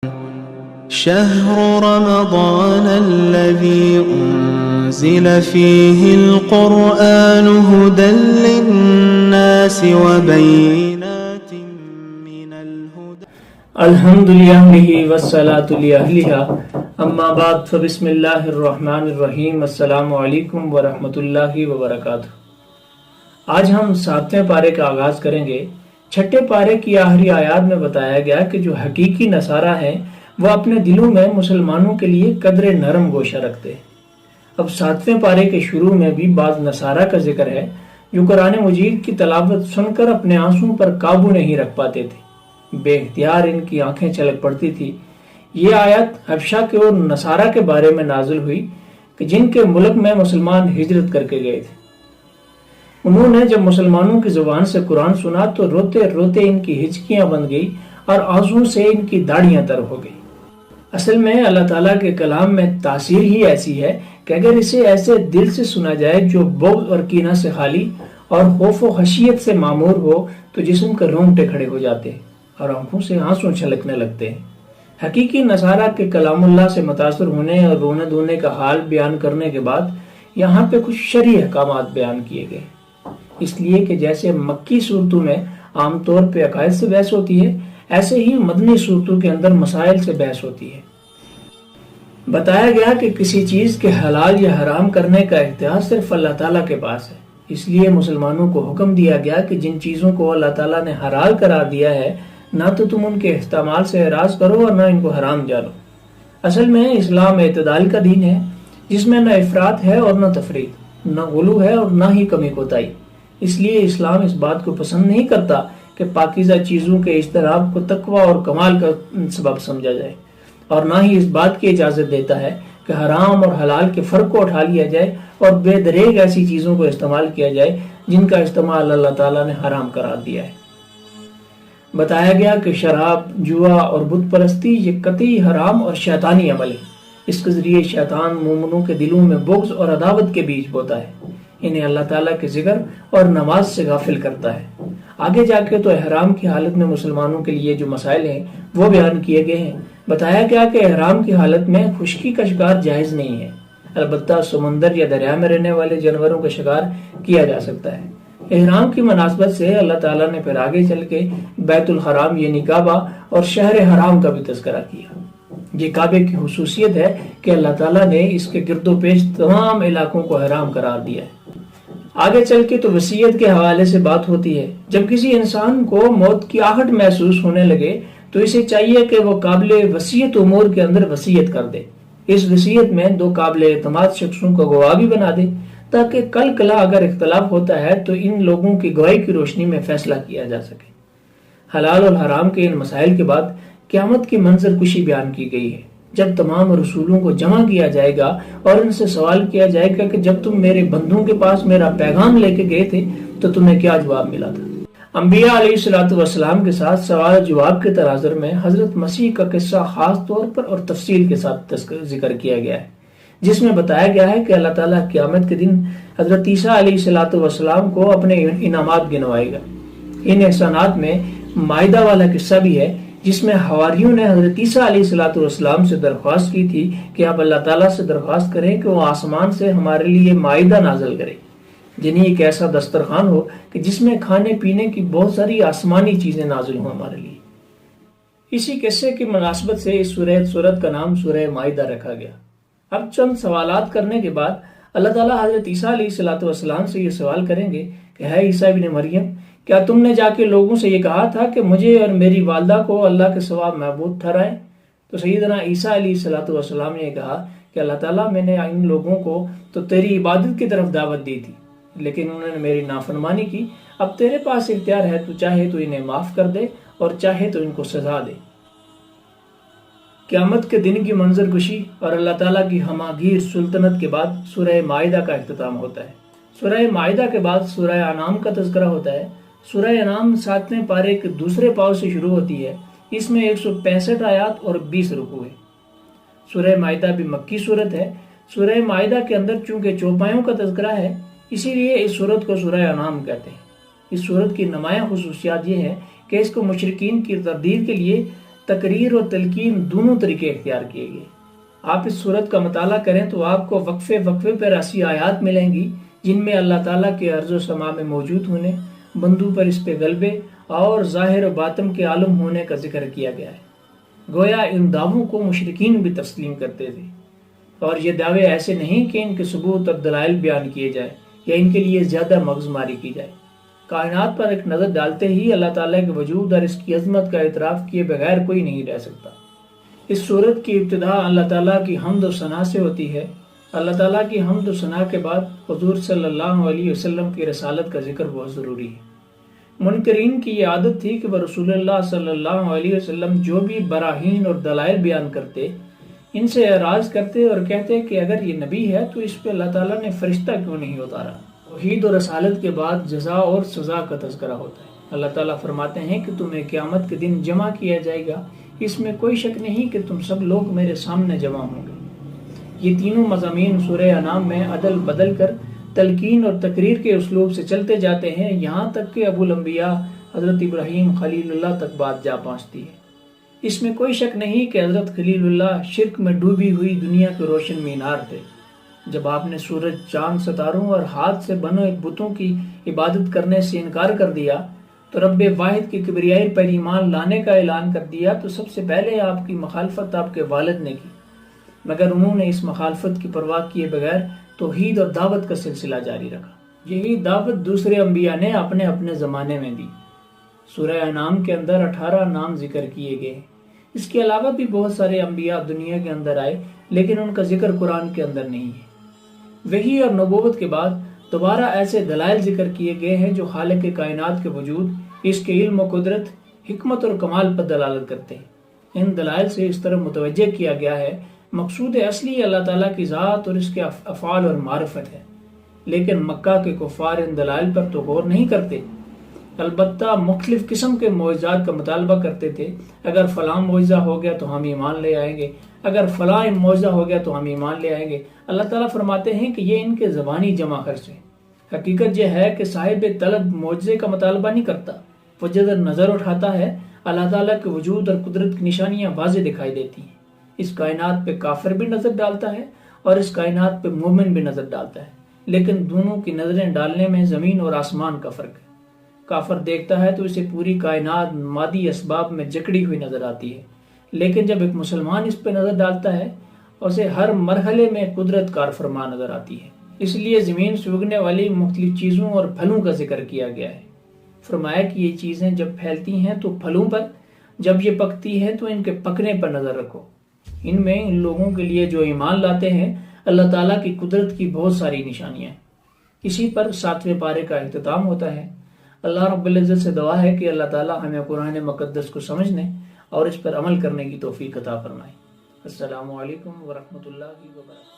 شهر رمضان الذي أنزل فيه القرآن هدى للناس وبينات من الهدى الحمد لله والصلاة لأهلها اما بعد فبسم اللہ الرحمن الرحیم۔ السلام علیکم ورحمۃ اللہ وبرکاتہ۔ آج ہم 7ویں پارے کا آغاز کریں گے۔ 6 پارے کی آخری آیات میں بتایا گیا کہ جو حقیقی نصارہ ہیں وہ اپنے دلوں میں مسلمانوں کے لیے قدر نرم گوشہ رکھتے ہیں۔ اب 7ویں پارے کے شروع میں بھی بعض نصارہ کا ذکر ہے جو قرآن مجید کی تلاوت سن کر اپنے آنسوں پر قابو نہیں رکھ پاتے تھے، بے اختیار ان کی آنکھیں چھلک پڑتی تھی۔ یہ آیت حبشہ کے اور نصارہ کے بارے میں نازل ہوئی کہ جن کے ملک میں مسلمان ہجرت کر کے گئے تھے۔ انہوں نے جب مسلمانوں کی زبان سے قرآن سنا تو روتے روتے ان کی ہچکیاں بن گئی اور آنسوں سے ان کی داڑیاں تر ہو گئی۔ اصل میں اللہ تعالیٰ کے کلام میں تاثیر ہی ایسی ہے کہ اگر اسے ایسے دل سے سنا جائے جو بغض اور کینہ سے خالی اور خوف و خشیت سے معمور ہو تو جسم کے رونگٹے کھڑے ہو جاتے ہیں اور آنکھوں سے آنسو چھلکنے لگتے ہیں۔ حقیقی نصارہ کے کلام اللہ سے متاثر ہونے اور رونے دھونے کا حال بیان کرنے کے بعد یہاں پہ کچھ شرعی احکامات بیان کیے گئے، اس لیے کہ جیسے مکی صورتوں میں عام طور پہ عقائد سے بحث ہوتی ہے، ایسے ہی مدنی صورتوں کے اندر مسائل سے بحث ہوتی ہے۔ بتایا گیا کہ کسی چیز کے حلال یا حرام کرنے کا اختیار صرف اللہ تعالیٰ کے پاس ہے، اس لیے مسلمانوں کو حکم دیا گیا کہ جن چیزوں کو اللہ تعالیٰ نے حلال قرار دیا ہے نہ تو تم ان کے استعمال سے اعراض کرو اور نہ ان کو حرام جانو۔ اصل میں اسلام اعتدال کا دین ہے جس میں نہ افراط ہے اور نہ تفریط، نہ غلو ہے اور نہ ہی کمی کوتاہی۔ اس لیے اسلام اس بات کو پسند نہیں کرتا کہ پاکیزہ چیزوں کے اجتناب کو تقوی اور کمال کا سبب سمجھا جائے، اور نہ ہی اس بات کی اجازت دیتا ہے کہ حرام اور حلال کے فرق کو اٹھا لیا جائے اور بے دریغ ایسی چیزوں کو استعمال کیا جائے جن کا استعمال اللہ تعالیٰ نے حرام قرار دیا ہے۔ بتایا گیا کہ شراب، جوا اور بت پرستی یہ قطعی حرام اور شیطانی عمل ہے۔ اس کے ذریعے شیطان مومنوں کے دلوں میں بغض اور عداوت کے بیج بوتا ہے، انہیں اللہ تعالیٰ کے ذکر اور نماز سے غافل کرتا ہے۔ آگے جا کے تو احرام کی حالت میں مسلمانوں کے لیے جو مسائل ہیں وہ بیان کیے گئے ہیں۔ بتایا گیا کہ احرام کی حالت میں خشکی کا شکار جائز نہیں ہے، البتہ سمندر یا دریا میں رہنے والے جانوروں کا شکار کیا جا سکتا ہے۔ احرام کی مناسبت سے اللہ تعالیٰ نے پھر آگے چل کے بیت الحرام یعنی کعبہ اور شہر حرام کا بھی تذکرہ کیا۔ یہ کعبے کی خصوصیت ہے کہ اللہ تعالیٰ نے اس کے گرد و پیش تمام علاقوں کو حرام قرار دیا ہے۔ آگے چل کے تو وصیت کے حوالے سے بات ہوتی ہے۔ جب کسی انسان کو موت کی آہٹ محسوس ہونے لگے تو اسے چاہیے کہ وہ قابل وصیت امور کے اندر وصیت کر دے۔ اس وصیت میں 2 قابل اعتماد شخصوں کو گواہ بھی بنا دے تاکہ کل کلا اگر اختلاف ہوتا ہے تو ان لوگوں کی گواہی کی روشنی میں فیصلہ کیا جا سکے۔ حلال اور حرام کے ان مسائل کے بعد قیامت کی منظر کشی بیان کی گئی ہے، جب تمام رسولوں کو جمع کیا جائے گا اور ان سے سوال کیا جائے گا کہ جب تم میرے بندوں کے پاس میرا پیغام لے کے گئے تھے تو تمہیں کیا جواب ملا تھا۔ انبیاء علیہ السلام کے ساتھ سوال جواب کے تناظر میں حضرت مسیح کا قصہ خاص طور پر اور تفصیل کے ساتھ ذکر کیا گیا ہے، جس میں بتایا گیا ہے کہ اللہ تعالیٰ قیامت کے دن حضرت عیسیٰ علیہ السلام کو اپنے انعامات گنوائے گا۔ ان احسانات میں مائدہ والا قصہ بھی ہے جس میں حواریوں نے حضرت عیسیٰ علیہ السلام سے درخواست کی تھی کہ آپ اللہ تعالیٰ سے درخواست کریں کہ وہ آسمان سے ہمارے لیے مائدہ نازل کرے، یعنی ایک ایسا دسترخوان ہو کہ جس میں کھانے پینے کی بہت ساری آسمانی چیزیں نازل ہوں ہمارے لیے۔ اسی قصے کی مناسبت سے اس سورت کا نام سورہ مائدہ رکھا گیا۔ اب چند سوالات کرنے کے بعد اللہ تعالیٰ حضرت عیسیٰ علیہ السلام سے یہ سوال کریں گے کہ ہے عیسیٰ ابن مریم، کیا تم نے جا کے لوگوں سے یہ کہا تھا کہ مجھے اور میری والدہ کو اللہ کے سوا معبود ٹھہرائیں؟ تو سیدنا عیسیٰ علیہ السلام نے کہا کہ اللہ تعالیٰ میں نے ان لوگوں کو تو تیری عبادت کی طرف دعوت دی تھی، لیکن انہوں نے میری نافرمانی کی۔ اب تیرے پاس اختیار ہے، تو چاہے تو انہیں معاف کر دے اور چاہے تو ان کو سزا دے۔ قیامت کے دن کی منظر کشی اور اللہ تعالیٰ کی ہماگیر سلطنت کے بعد سورہ مائدہ کا اختتام ہوتا ہے۔ سورہ مائدہ کے بعد سورہ انعام کا تذکرہ ہوتا ہے۔ سورہ انعام 7ویں پارے کے دوسرے پاؤ سے شروع ہوتی ہے، اس میں 165 آیات اور 20 رکوع ہے۔ سورہ مائدہ بھی مکی صورت ہے۔ سورہ مائدہ کے اندر چونکہ چوپایوں کا تذکرہ ہے اسی لیے اس سورت کو سورہ انعام کہتے ہیں۔ اس سورت کی نمایاں خصوصیات یہ ہے کہ اس کو مشرکین کی تردید کے لیے تقریر اور تلقین دونوں طریقے اختیار کیے گئے۔ آپ اس صورت کا مطالعہ کریں تو آپ کو وقفے وقفے پر ایسی آیات ملیں گی جن میں اللہ تعالیٰ کے ارض و سما میں موجود ہونے، بندوں پر اس پہ غلبے اور ظاہر و باطن کے عالم ہونے کا ذکر کیا گیا ہے۔ گویا ان دعووں کو مشرکین بھی تسلیم کرتے تھے، اور یہ دعوے ایسے نہیں کہ ان کے ثبوت اور دلائل بیان کیے جائے یا ان کے لیے زیادہ مغزماری کی جائے۔ کائنات پر ایک نظر ڈالتے ہی اللہ تعالیٰ کے وجود اور اس کی عظمت کا اعتراف کیے بغیر کوئی نہیں رہ سکتا۔ اس سورت کی ابتدا اللہ تعالیٰ کی حمد و ثنا سے ہوتی ہے۔ اللہ تعالیٰ کی حمد و ثنا کے بعد حضور صلی اللہ علیہ وسلم کی رسالت کا ذکر بہت ضروری ہے۔ منکرین کی یہ عادت تھی کہ وہ رسول اللہ صلی اللہ علیہ وسلم جو بھی براہین اور دلائل بیان کرتے، ان سے اعراض کرتے اور کہتے کہ اگر یہ نبی ہے تو اس پہ اللہ تعالیٰ نے فرشتہ کیوں نہیں اتارا۔ توحید اور رسالت کے بعد جزا اور سزا کا تذکرہ ہوتا ہے۔ اللہ تعالیٰ فرماتے ہیں کہ تمہیں قیامت کے دن جمع کیا جائے گا، اس میں کوئی شک نہیں کہ تم سب لوگ میرے سامنے جمع ہوں گے۔ یہ تینوں مضامین سورہ انعام میں عدل بدل کر تلقین اور تقریر کے اسلوب سے چلتے جاتے ہیں، یہاں تک کہ ابو الانبیاء حضرت ابراہیم خلیل اللہ تک بات جا پہنچتی ہے۔ اس میں کوئی شک نہیں کہ حضرت خلیل اللہ شرک میں ڈوبی ہوئی دنیا کے روشن مینار تھے۔ جب آپ نے سورج، چاند، ستاروں اور ہاتھ سے بنے بتوں کی عبادت کرنے سے انکار کر دیا تو رب واحد کی کبریائی پر ایمان لانے کا اعلان کر دیا، تو سب سے پہلے آپ کی مخالفت آپ کے والد نے کی، مگر انہوں نے اس مخالفت کی پرواہ کیے بغیر توحید اور دعوت کا سلسلہ جاری رکھا۔ یہی دعوت دوسرے انبیاء نے اپنے اپنے زمانے میں دی۔ سورہ انعام کے اندر 18 نام ذکر کیے گئے۔ اس کے علاوہ بھی بہت سارے انبیاء دنیا کے اندر آئے، لیکن ان کا ذکر قرآن کے اندر نہیں ہے۔ وحی اور نبوت کے بعد دوبارہ ایسے دلائل ذکر کیے گئے ہیں جو خالق کائنات کے وجود، اس کے علم و قدرت، حکمت اور کمال پر دلالت کرتے ہیں۔ ان دلائل سے اس طرح متوجہ کیا گیا ہے مقصود اصلی اللہ تعالیٰ کی ذات اور اس کے افعال اور معرفت ہے، لیکن مکہ کے کفار ان دلائل پر تو غور نہیں کرتے، البتہ مختلف قسم کے معجزات کا مطالبہ کرتے تھے۔ اگر فلاں معجزہ ہو گیا تو ہم ایمان لے آئیں گے، اگر فلاں معجزہ ہو گیا تو ہم ایمان لے آئیں گے۔ اللہ تعالیٰ فرماتے ہیں کہ یہ ان کے زبانی جمع خرچ ہے۔ حقیقت یہ ہے کہ صاحب طلب معجزے کا مطالبہ نہیں کرتا، وہ جب نظر اٹھاتا ہے اللہ تعالیٰ کے وجود اور قدرت کی نشانیاں واضح دکھائی دیتی ہیں۔ اس کائنات پہ کافر بھی نظر ڈالتا ہے اور اس کائنات پہ مومن بھی نظر ڈالتا ہے، لیکن دونوں کی نظریں ڈالنے میں زمین اور آسمان کا فرق ہے۔ کافر دیکھتا ہے تو اسے پوری کائنات مادی اسباب میں جکڑی ہوئی نظر آتی ہے، لیکن جب ایک مسلمان اس پہ نظر ڈالتا ہے اسے ہر مرحلے میں قدرت کار فرما نظر آتی ہے۔ اس لیے زمین سے اگنے والی مختلف چیزوں اور پھلوں کا ذکر کیا گیا ہے۔ فرمایا کہ یہ چیزیں جب پھیلتی ہیں تو پھلوں پر، جب یہ پکتی ہے تو ان کے پکنے پر نظر رکھو۔ ان میں ان لوگوں کے لیے جو ایمان لاتے ہیں اللہ تعالیٰ کی قدرت کی بہت ساری نشانیاں ہیں۔ اسی پر 7ویں پارے کا اختتام ہوتا ہے۔ اللہ رب العزت سے دعا ہے کہ اللہ تعالیٰ ہمیں قرآن مقدس کو سمجھنے اور اس پر عمل کرنے کی توفیق عطا فرمائے۔ السلام علیکم ورحمۃ اللہ وبرکاتہ۔